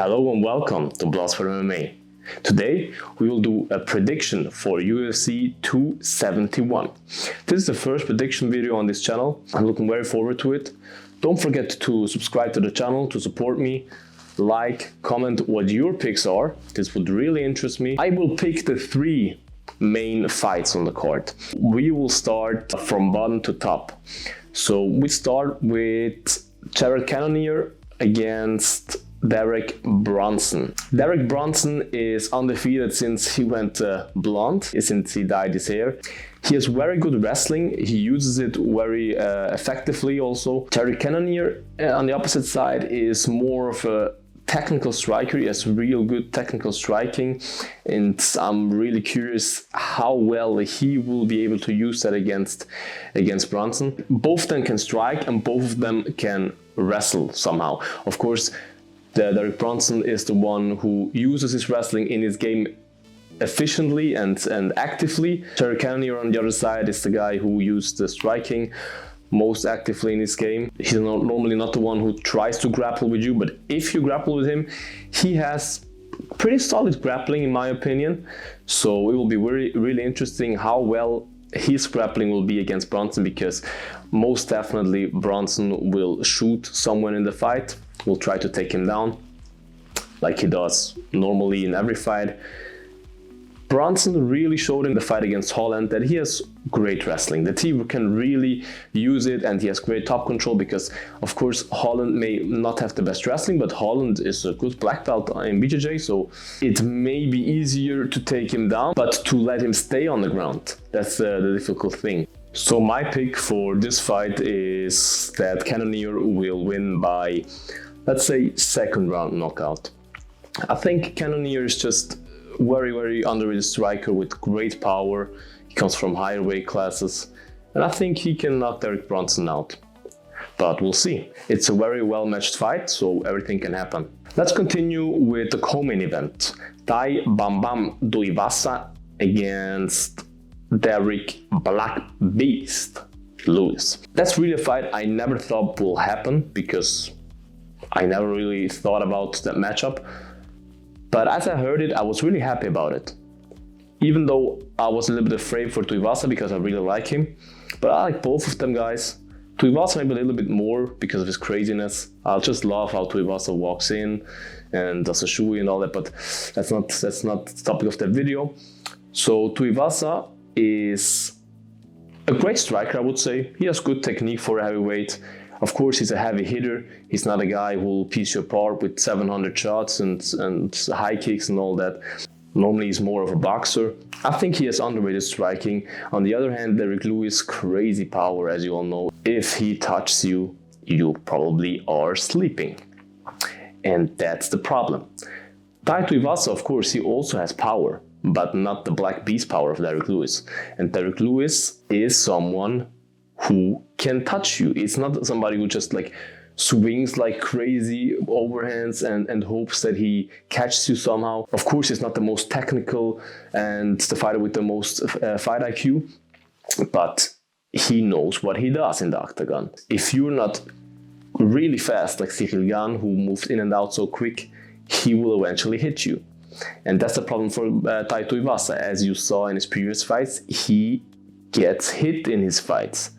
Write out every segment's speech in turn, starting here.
Hello and welcome to Bloodsport MMA. Today we will do a prediction for UFC 271. This is the first prediction video on this channel. I'm looking very forward to it. Don't forget to subscribe to the channel to support me. Like, comment what your picks are. This would really interest me. I will pick the three main fights on the card. We will start from bottom to top. So we start with Cannonier against Derek Brunson. Derek Brunson is undefeated since he went blonde, since he dyed his hair. He has very good wrestling. He uses it very effectively also. Cannonier, on the opposite side, is more of a technical striker. He has real good technical striking, and I'm really curious how well he will be able to use that against Brunson. Both of them can strike and both of them can wrestle somehow. Of course, Derek Brunson is the one who uses his wrestling in his game efficiently and actively. Cannonier on the other side is the guy who used the striking most actively in his game. He's normally not the one who tries to grapple with you, but if you grapple with him, he has pretty solid grappling in my opinion. So it will be really interesting how well his grappling will be against Brunson, because most definitely Brunson will shoot someone in the fight, will try to take him down like he does normally in every fight. Brunson really showed in the fight against Holland that he has great wrestling, that he can really use it, and he has great top control because, of course, Holland may not have the best wrestling, but Holland is a good black belt in BJJ, so it may be easier to take him down, but to let him stay on the ground, that's the difficult thing. So my pick for this fight is that Cannonier will win by, let's say, second round knockout. I think Cannonier is just very underrated striker with great power. He comes from higher weight classes, and I think he can knock Derek Brunson out. But we'll see. It's a very well-matched fight, so everything can happen. Let's continue with the co-main event. Tuivasa against Derek Black Beast Lewis. That's really a fight I never thought will happen, because I never really thought about that matchup. But as I heard it, I was really happy about it. Even though I was a little bit afraid for Tuivasa because I really like him. But I like both of them guys. Tuivasa maybe a little bit more because of his craziness. I just love how Tuivasa walks in and does a shui and all that, but that's not the topic of that video. So Tuivasa is a great striker, I would say. He has good technique for a heavyweight. Of course, he's a heavy hitter. He's not a guy who will piece you apart with 700 shots and high kicks and all that. Normally, he's more of a boxer. I think he has underrated striking. On the other hand, Derek Lewis, crazy power, as you all know. If he touches you, you probably are sleeping. And that's the problem. Tuivasa, of course, he also has power, but not the Black Beast power of Derek Lewis. And Derek Lewis is someone who can touch you. It's not somebody who just like swings like crazy overhands and hopes that he catches you somehow. Of course, he's not the most technical and the fighter with the most fight IQ, but he knows what he does in the octagon. If you're not really fast like Cyril Gane, who moves in and out so quick, he will eventually hit you. And that's the problem for Tuivasa. As you saw in his previous fights, he gets hit in his fights.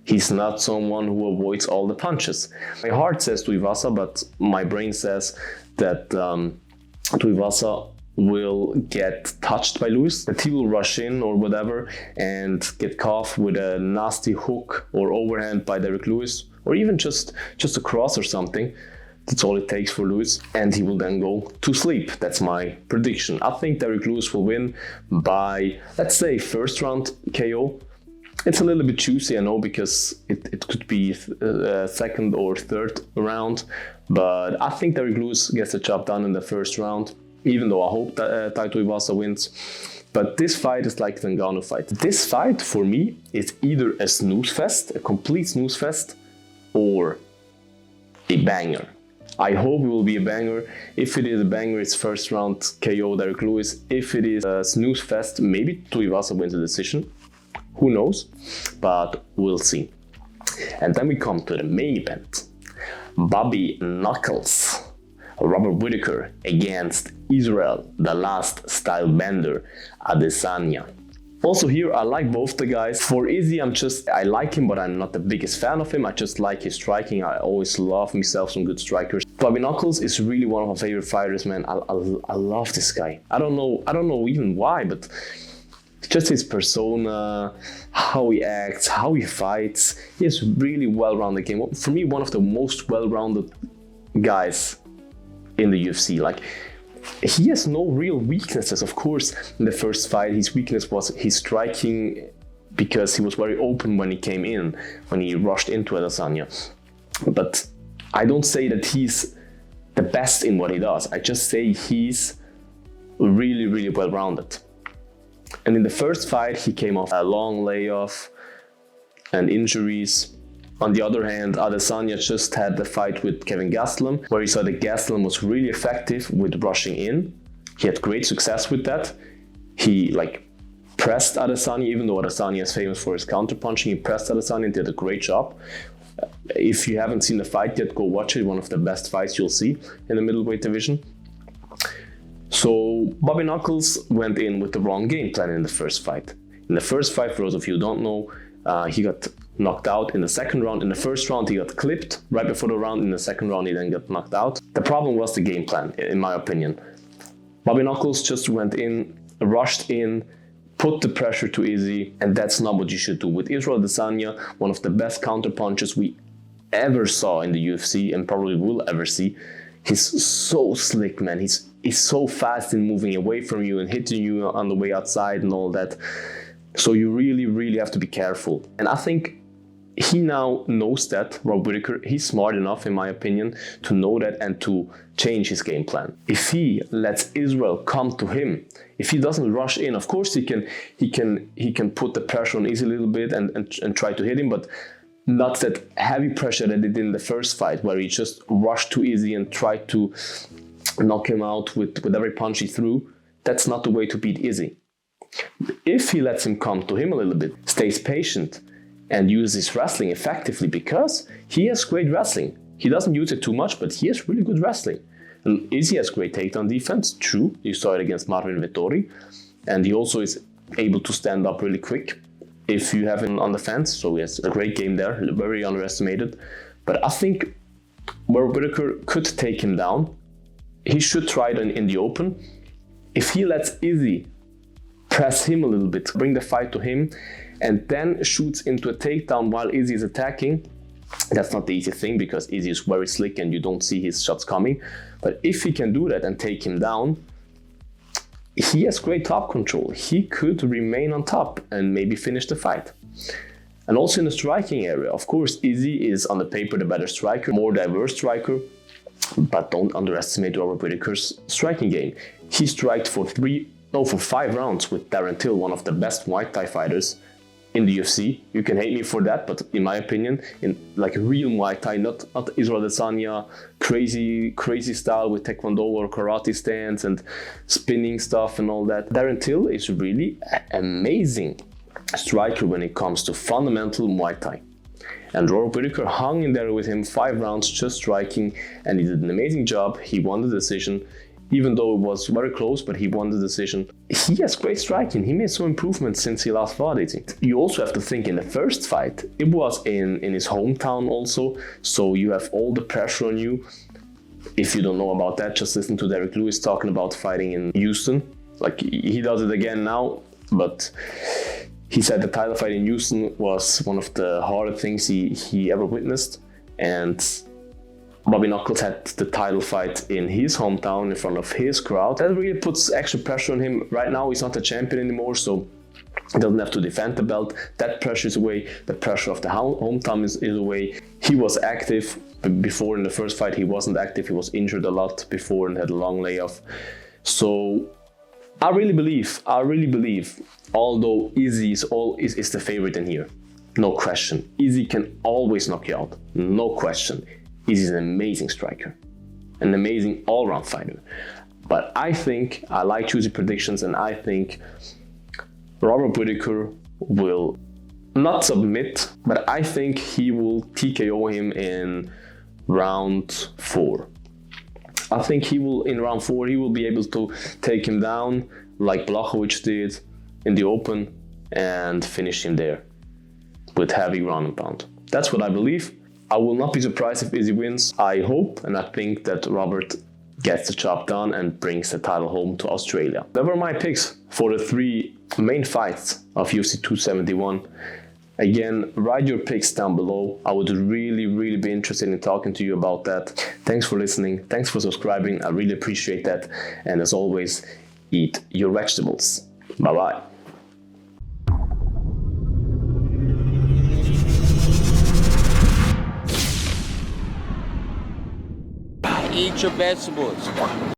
He's not someone who avoids all the punches. My heart says Tuivasa, but my brain says that Tuivasa will get touched by Lewis, that he will rush in or whatever and get caught with a nasty hook or overhand by Derek Lewis, or even just a cross or something. That's all it takes for Lewis, and he will then go to sleep. That's my prediction. I think Derek Lewis will win by, let's say, first round KO. It's a little bit juicy, I know, because it could be second or third round, but I think Derek Lewis gets the job done in the first round, even though I hope that Tuivasa wins. But this fight is like the Ngannou fight. This fight, for me, is either a snooze fest, a complete snooze fest, or a banger. I hope it will be a banger. If it is a banger, it's first round KO Derek Lewis. If it is a snooze fest, maybe Tuivasa wins the decision. Who knows? But we'll see. And then we come to the main event. Bobby Knuckles Robert Whittaker against Israel, the last style bender, Adesanya. Also here, I like both the guys. For Izzy, I like him, but I'm not the biggest fan of him. I just like his striking. I always love myself some good strikers. Bobby Knuckles is really one of my favorite fighters, man. I love this guy. I don't know even why, but just his persona, how he acts, how he fights. He has really well-rounded game. For me, one of the most well-rounded guys in the UFC. Like, he has no real weaknesses. Of course, in the first fight, his weakness was his striking, because he was very open when he came in, when he rushed into Adesanya. But I don't say that he's the best in what he does. I just say he's really, really well-rounded. And in the first fight, he came off a long layoff and injuries. On the other hand, Adesanya just had the fight with Kevin Gastelum, where he saw that Gastelum was really effective with rushing in. He had great success with that. He pressed Adesanya, even though Adesanya is famous for his counterpunching. He pressed Adesanya and did a great job. If you haven't seen the fight yet, go watch it. One of the best fights you'll see in the middleweight division. So Bobby Knuckles went in with the wrong game plan in the first fight. In the first fight, for those of you who don't know, he got knocked out in the second round. In the first round, he got clipped right before the round. In the second round, he then got knocked out. The problem was the game plan, in my opinion. Bobby Knuckles just went in, rushed in, put the pressure to Izzy, and that's not what you should do. With Israel Adesanya, one of the best counterpunchers we ever saw in the UFC and probably will ever see. He's so slick, man. He's so fast in moving away from you and hitting you on the way outside and all that. So you really, really have to be careful. And I think he now knows that, Rob Whittaker. He's smart enough, in my opinion, to know that and to change his game plan. If he lets Israel come to him, if he doesn't rush in, of course he can put the pressure on Izzy a little bit and try to hit him, but not that heavy pressure that he did in the first fight, where he just rushed to Izzy and tried to knock him out with every punch he threw. That's not the way to beat Izzy. If he lets him come to him a little bit, stays patient, and uses wrestling effectively, because he has great wrestling. He doesn't use it too much, but he has really good wrestling. And Izzy has great takedown defense, true. You saw it against Marvin Vettori. And he also is able to stand up really quick if you have him on the fence. So he has a great game there, very underestimated. But I think where Whittaker could take him down, he should try it in the open. If he lets Izzy press him a little bit, bring the fight to him, and then shoots into a takedown while Izzy is attacking, that's not the easy thing, because Izzy is very slick and you don't see his shots coming. But if he can do that and take him down, he has great top control. He could remain on top and maybe finish the fight. And also in the striking area, of course, Izzy is on the paper the better striker, more diverse striker, but don't underestimate Robert Whittaker's striking game. He striked for 5 rounds with Darren Till, one of the best Muay Thai fighters in the UFC. You can hate me for that, but in my opinion, in like real Muay Thai, not Israel Adesanya crazy style with Taekwondo or karate stance and spinning stuff and all that. Darren Till is really amazing striker when it comes to fundamental Muay Thai. And Robert Whittaker hung in there with him 5 rounds just striking, and he did an amazing job. He won the decision, even though it was very close, but he won the decision. He has great striking. He made some improvements since he last fought it. You also have to think, in the first fight, it was in his hometown also, so you have all the pressure on you. If you don't know about that, just listen to Derek Lewis talking about fighting in Houston. Like, he does it again now, but he said the title fight in Houston was one of the hardest things he ever witnessed. And Bobby Knuckles had the title fight in his hometown in front of his crowd. That really puts extra pressure on him. Right now, he's not a champion anymore, so he doesn't have to defend the belt. That pressure is away. The pressure of the hometown is away. He was active before in the first fight. He wasn't active. He was injured a lot before and had a long layoff. So I really believe, although Izzy is the favorite in here, no question. Izzy can always knock you out, no question. Izzy's an amazing striker, an amazing all-round fighter. But I like choosing predictions, and I think Robert Whittaker will not submit, but I think he will TKO him in round 4. I think he will, in round 4, he will be able to take him down like Blachowicz did in the Open and finish him there with heavy ground and pound. That's what I believe. I will not be surprised if Izzy wins. I hope and I think that Robert gets the job done and brings the title home to Australia. That were my picks for the 3 main fights of UFC 271. Again, write your picks down below. I would really be interested in talking to you about that. Thanks for listening. Thanks for subscribing. I really appreciate that. And as always, eat your vegetables. Bye-bye. Eat your vegetables.